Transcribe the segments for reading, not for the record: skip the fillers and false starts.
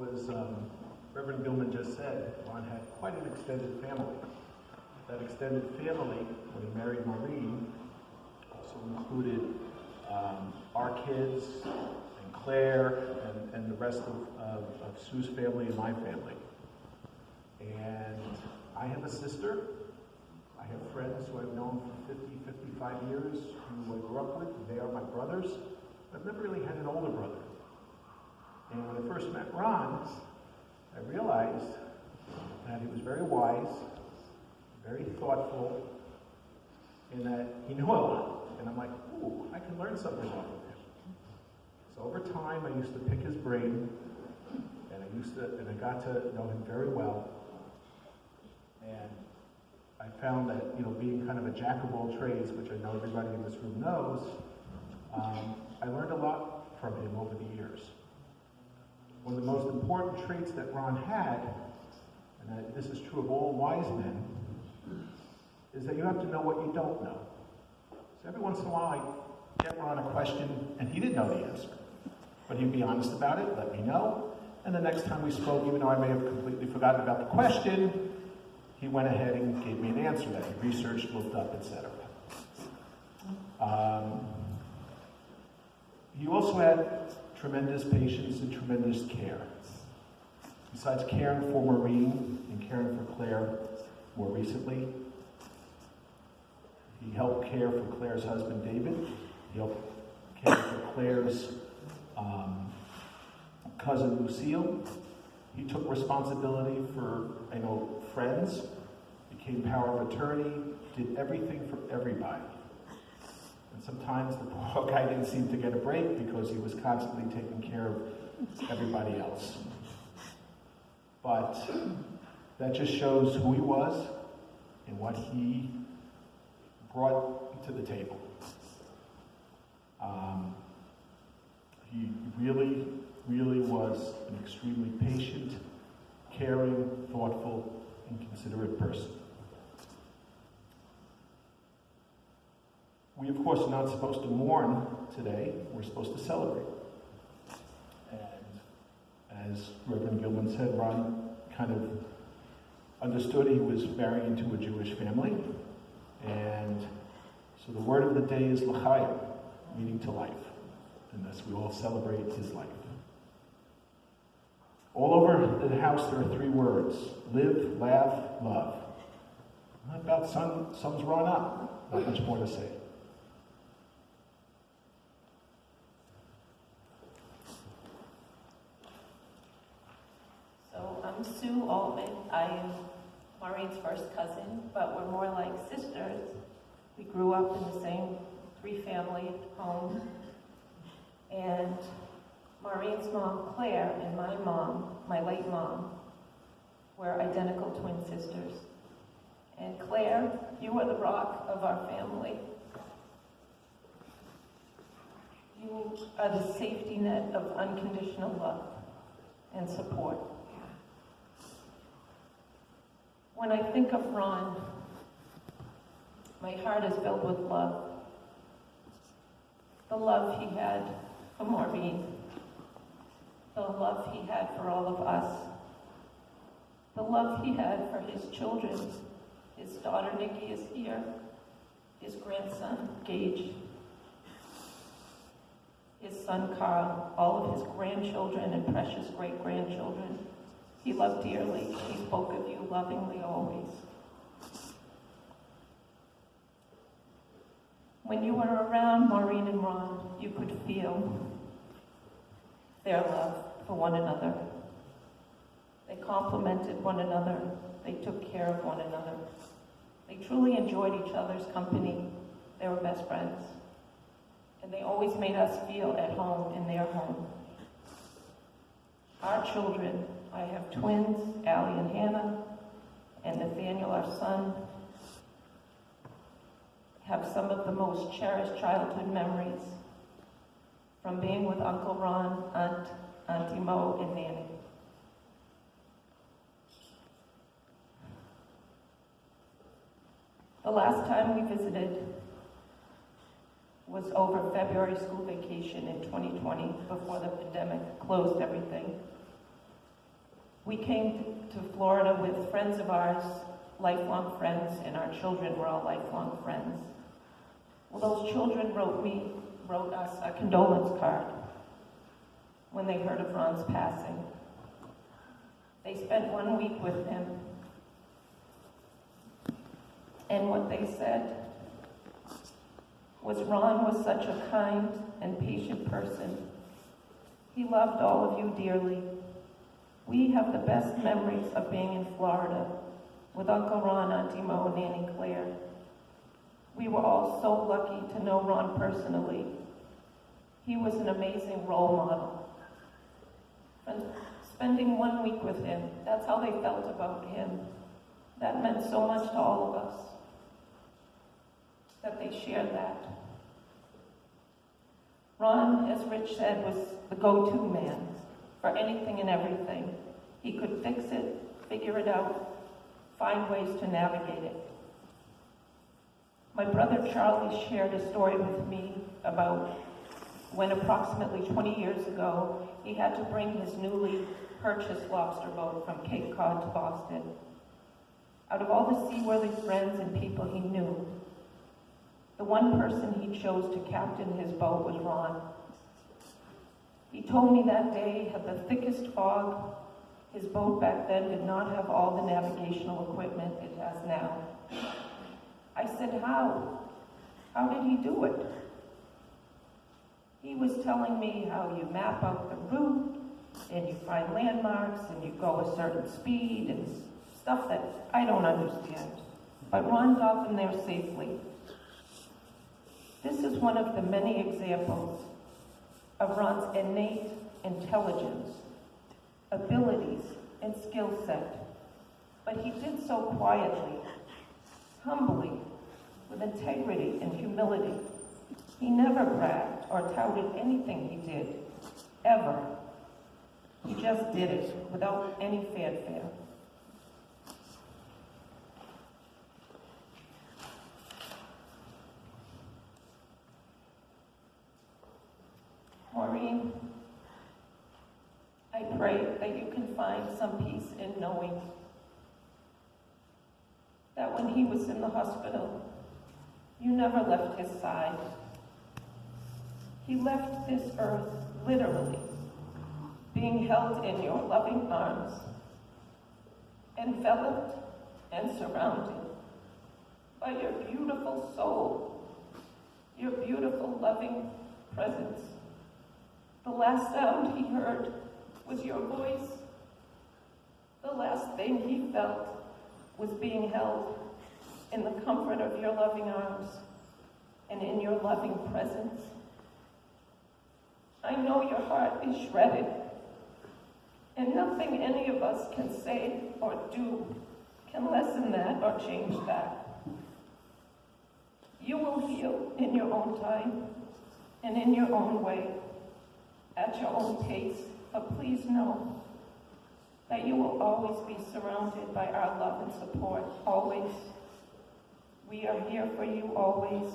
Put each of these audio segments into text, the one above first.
was Reverend Gilman just said, Ron had quite an extended family. That extended family, when he married Maureen, also included our kids and Claire and the rest of Sue's family and my family. And I have a sister. I have friends who I've known for 50, 55 years, who I grew up with. They are my brothers. I've never really had an older brother. And when I first met Ron, I realized that he was very wise, very thoughtful, and that he knew a lot. And I'm like, ooh, I can learn something off of him. So over time, I used to pick his brain, and I got to know him very well. And I found that, you know, being kind of a jack of all trades, which I know everybody in this room knows, I learned a lot from him over the years. One of the most important traits that Ron had, and that this is true of all wise men, is that you have to know what you don't know. So every once in a while, I get Ron a question, and he didn't know the answer. But he'd be honest about it, let me know, and the next time we spoke, even though I may have completely forgotten about the question, he went ahead and gave me an answer that he researched, looked up, etc. He also had tremendous patience and tremendous care. Besides caring for Maureen and caring for Claire more recently, he helped care for Claire's husband, David. He helped care for Claire's cousin, Lucille. He took responsibility for, friends, became power of attorney, did everything for everybody. And sometimes the poor guy didn't seem to get a break because he was constantly taking care of everybody else. But that just shows who he was and what he brought to the table. He really, really was an extremely patient, caring, thoughtful, and considerate person. We, of course, are not supposed to mourn today. We're supposed to celebrate. And as Reverend Gilman said, Ron kind of understood he was married into a Jewish family. And so the word of the day is l'chaim, meaning to life. And thus we all celebrate his life. All over the house there are three words: live, laugh, love. Not about sums run up. Not much more to say. So I'm Sue Altman. I am Maureen's first cousin, but we're more like sisters. We grew up in the same three-family home. And Maureen's mom, Claire, and my mom, my late mom, were identical twin sisters. And Claire, you are the rock of our family. You are the safety net of unconditional love and support. When I think of Ron, my heart is filled with love. The love he had for Maureen, the love he had for all of us, the love he had for his children. His daughter Nikki is here, his grandson Gage, his son Carl, all of his grandchildren and precious great-grandchildren. He loved dearly. He spoke of you lovingly always. When you were around Maureen and Ron, you could feel their love for one another. They complimented one another. They took care of one another. They truly enjoyed each other's company. They were best friends. And they always made us feel at home in their home. Our children, I have twins, Allie and Hannah, and Nathaniel, our son, have some of the most cherished childhood memories from being with Uncle Ron, Auntie Mo, and Nanny. The last time we visited was over February school vacation in 2020, before the pandemic closed everything. We came to Florida with friends of ours, lifelong friends, and our children were all lifelong friends. Well, those children wrote us a condolence card when they heard of Ron's passing. They spent 1 week with him, and what they said was Ron was such a kind and patient person. He loved all of you dearly. We have the best memories of being in Florida with Uncle Ron, Auntie Mo, and Nanny Claire. We were all so lucky to know Ron personally. He was an amazing role model. And spending 1 week with him, that's how they felt about him. That meant so much to all of us, that they shared that. Ron, as Rich said, was the go-to man for anything and everything. He could fix it, figure it out, find ways to navigate it. My brother Charlie shared a story with me about when approximately 20 years ago, he had to bring his newly purchased lobster boat from Cape Cod to Boston. Out of all the seaworthy friends and people he knew, the one person he chose to captain his boat was Ron. He told me that day had the thickest fog. His boat back then did not have all the navigational equipment it has now. I said, how? How did he do it? He was telling me how you map out the route, and you find landmarks, and you go a certain speed, and stuff that I don't understand. But Ron got them there safely. This is one of the many examples of Ron's innate intelligence, abilities, and skill set. But he did so quietly, humbly, with integrity and humility. He never bragged or touted anything he did, ever. He just did it without any fanfare. Maureen, I pray that you can find some peace in knowing that when he was in the hospital, you never left his side. He left this earth, literally, being held in your loving arms, enveloped and surrounded by your beautiful soul, your beautiful, loving presence. The last sound he heard was your voice. The last thing he felt was being held in the comfort of your loving arms and in your loving presence. I know your heart is shredded, and nothing any of us can say or do can lessen that or change that. You will heal in your own time and in your own way, at your own pace, but please know that you will always be surrounded by our love and support, always. We are here for you always,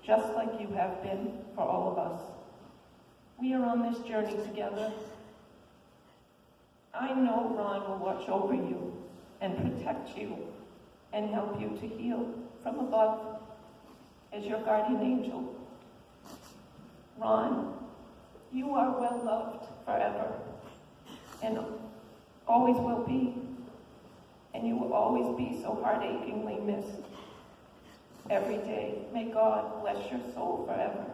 just like you have been for all of us. We are on this journey together. I know Ron will watch over you and protect you and help you to heal from above as your guardian angel. Ron, you are well loved forever and always will be, and you will always be so heart-achingly missed every day. May God bless your soul forever.